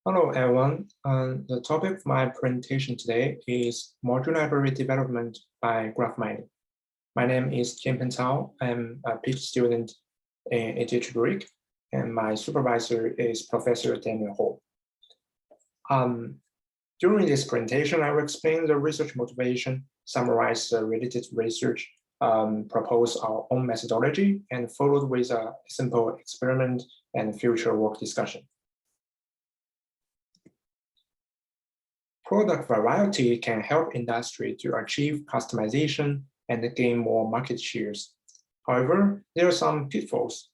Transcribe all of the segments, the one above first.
Hello, everyone. The topic of my presentation today is module library development by graph mining. My name is Jianpeng. I'm a PhD student in EC3 Zurich, and my supervisor is Professor Daniel Ho. During this presentation, I will explain the research motivation, summarize the related research, propose our own methodology, and followed with a simple experiment and future work discussion. Product variety can help industry to achieve customization and gain more market shares. However, there are some pitfalls.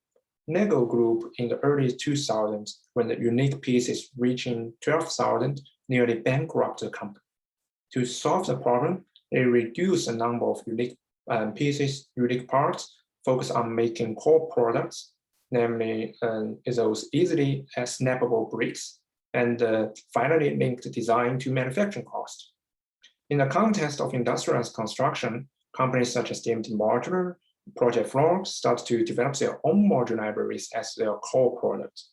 Lego Group in the early 2000s, when the unique pieces reaching 12,000, nearly bankrupted the company. To solve the problem, they reduced the number of unique pieces, unique parts, focus on making core products, namely those easily snappable bricks, and finally linked design to manufacturing cost. In the context of industrialized construction, companies such as DMT Modular, Project Floor start to develop their own module libraries as their core product.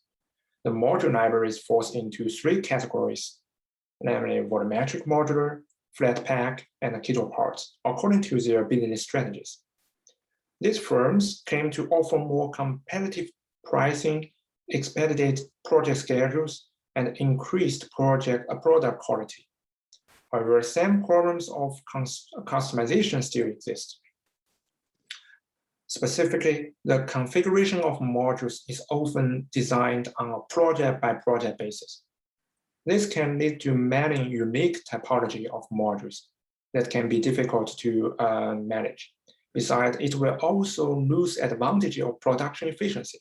The module libraries falls into three categories, namely volumetric modular, flat pack, and kito parts, according to their business strategies. These firms claim to offer more competitive pricing, expedited project schedules, and increased product quality. However, some problems of customization still exist. Specifically, the configuration of modules is often designed on a project-by-project basis. This can lead to many unique typology of modules that can be difficult to manage. Besides, it will also lose advantage of production efficiency.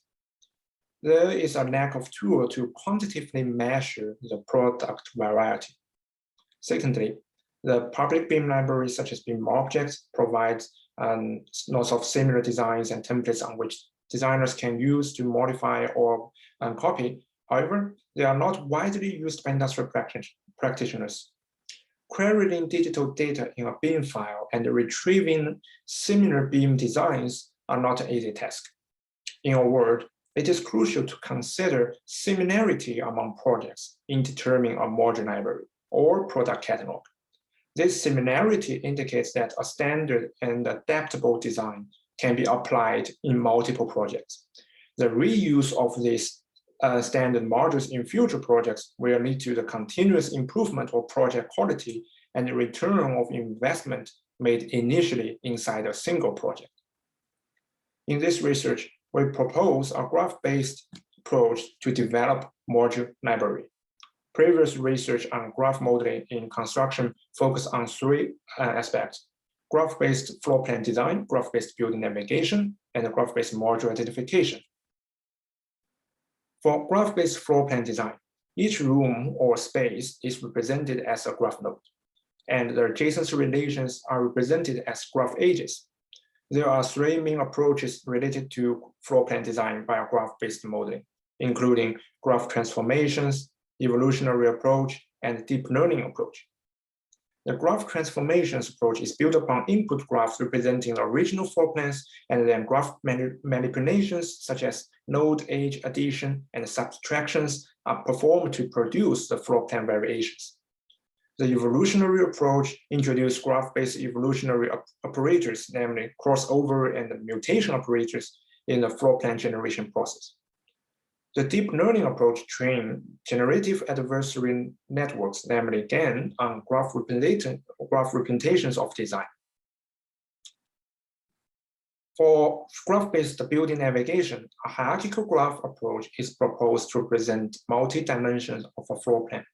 There is a lack of tool to quantitatively measure the product variety. Secondly, the public BIM library, such as BIM objects, provides lots of similar designs and templates on which designers can use to modify or copy. However, they are not widely used by industrial practitioners. Querying digital data in a BIM file and retrieving similar BIM designs are not an easy task. In a word, it is crucial to consider similarity among projects in determining a module library or product catalog. This similarity indicates that a standard and adaptable design can be applied in multiple projects. The reuse of these standard modules in future projects will lead to the continuous improvement of project quality and the return of investment made initially inside a single project. In this research, we propose a graph-based approach to develop module library. Previous research on graph modeling in construction focused on three aspects: graph-based floor plan design, graph-based building navigation, and graph-based module identification. For graph-based floor plan design, each room or space is represented as a graph node, and the adjacency relations are represented as graph edges. There are three main approaches related to floor plan design by a graph-based modeling, including graph transformations, evolutionary approach, and deep learning approach. The graph transformations approach is built upon input graphs representing the original floor plans, and then graph manipulations such as node edge addition and subtractions are performed to produce the floor plan variations. The evolutionary approach introduced graph-based evolutionary operators, namely crossover and mutation operators in the floor plan generation process. The deep learning approach trained generative adversarial networks, namely GAN, on graph representations of design. For graph-based building navigation, a hierarchical graph approach is proposed to represent multi-dimensions of a floor plan,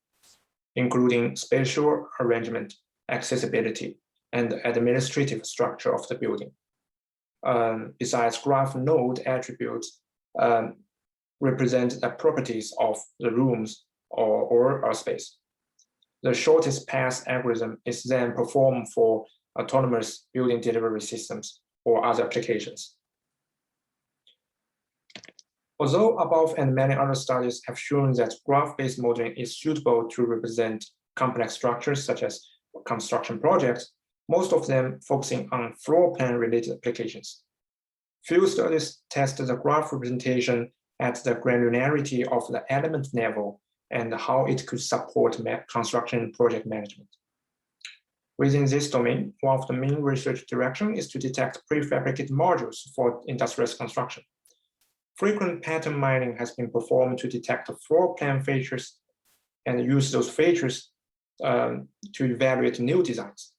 including spatial arrangement, accessibility, and administrative structure of the building. Besides, graph node attributes represent the properties of the rooms or a space. The shortest path algorithm is then performed for autonomous building delivery systems or other applications. Although above and many other studies have shown that graph-based modeling is suitable to represent complex structures such as construction projects, most of them focusing on floor plan-related applications. Few studies test the graph representation at the granularity of the element level and how it could support construction and project management. Within this domain, one of the main research directions is to detect prefabricated modules for industrialized construction. Frequent pattern mining has been performed to detect the floor plan features and use those features to evaluate new designs.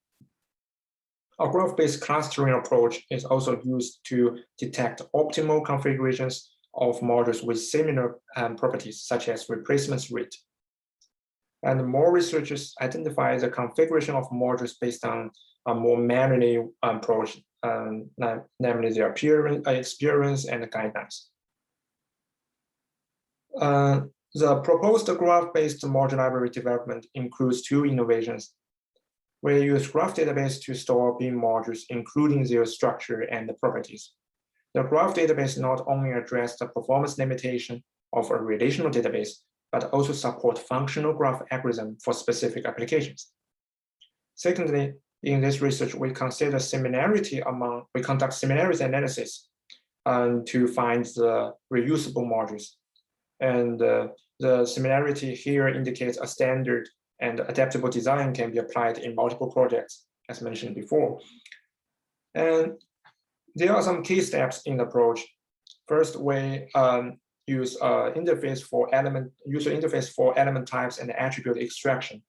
A graph-based clustering approach is also used to detect optimal configurations of modules with similar properties, such as replacement rate. And more researchers identify the configuration of modules based on a more manually approach, namely their experience and guidelines. The proposed graph-based module library development includes two innovations. We use graph database to store BIM modules, including their structure and the properties. The graph database not only addresses the performance limitation of a relational database, but also support functional graph algorithm for specific applications. Secondly, in this research, we consider we conduct similarity analysis to find the reusable modules. And the similarity here indicates a standard and adaptable design can be applied in multiple projects, as mentioned before. And there are some key steps in the approach. First, we use user interface for element types and attribute extraction.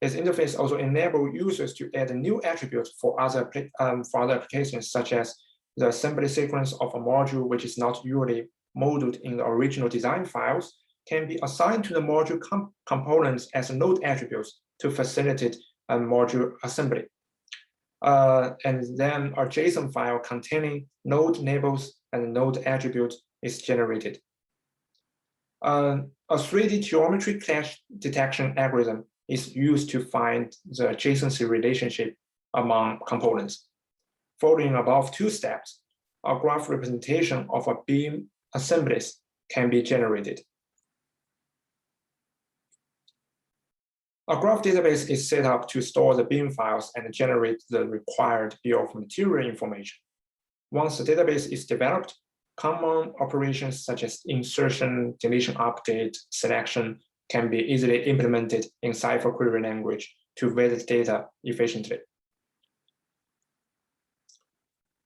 This interface also enables users to add new attributes for other applications, such as the assembly sequence of a module, which is not usually modeled in the original design files, can be assigned to the module components as node attributes to facilitate a module assembly. And then a JSON file containing node labels and node attributes is generated. A 3D geometry clash detection algorithm is used to find the adjacency relationship among components. Following above two steps, a graph representation of a BIM assemblies can be generated. A graph database is set up to store the BIM files and generate the required bill of material information. Once the database is developed, common operations such as insertion, deletion, update, selection can be easily implemented in Cypher query language to validate data efficiently.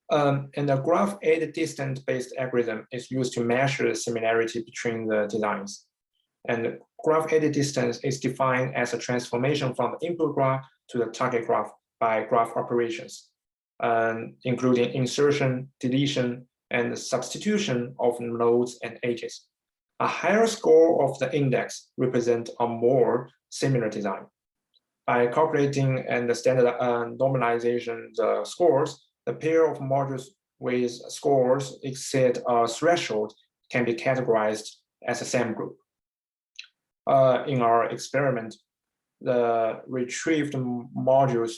And the graph add distance based algorithm is used to measure the similarity between the designs. And graph add distance is defined as a transformation from the input graph to the target graph by graph operations, including insertion, deletion, and substitution of nodes and edges. A higher score of the index represents a more similar design. By calculating and the standard normalization the scores, the pair of modules with scores exceed a threshold can be categorized as a same group. In our experiment, the retrieved modules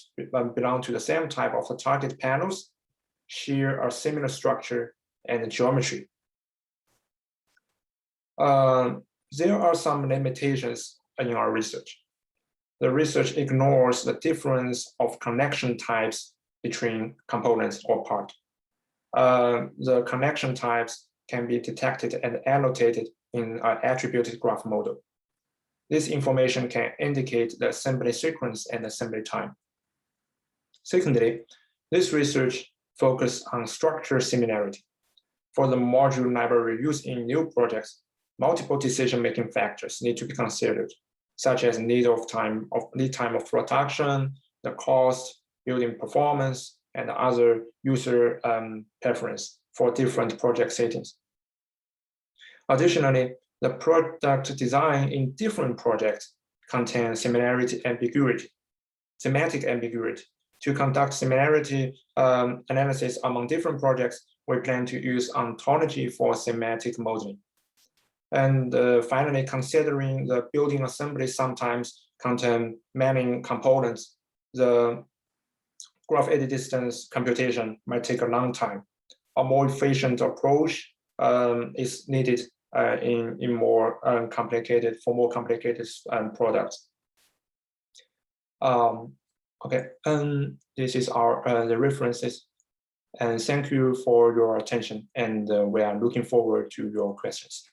belong to the same type of the target panels, share a similar structure and geometry. There are some limitations in our research. The research ignores the difference of connection types between components or parts. The connection types can be detected and annotated in an attributed graph model. This information can indicate the assembly sequence and assembly time. Secondly, this research focuses on structure similarity. For the module library used in new projects, multiple decision-making factors need to be considered, such as lead time of production, the cost, building performance, and other user preference for different project settings. Additionally, the product design in different projects contains semantic ambiguity. To conduct similarity analysis among different projects, we plan to use ontology for semantic modeling. And finally, considering the building assembly sometimes contain many components, the graph add distance computation might take a long time. A more efficient approach is needed in more complicated products. Okay, this is our the references, and thank you for your attention, and we are looking forward to your questions.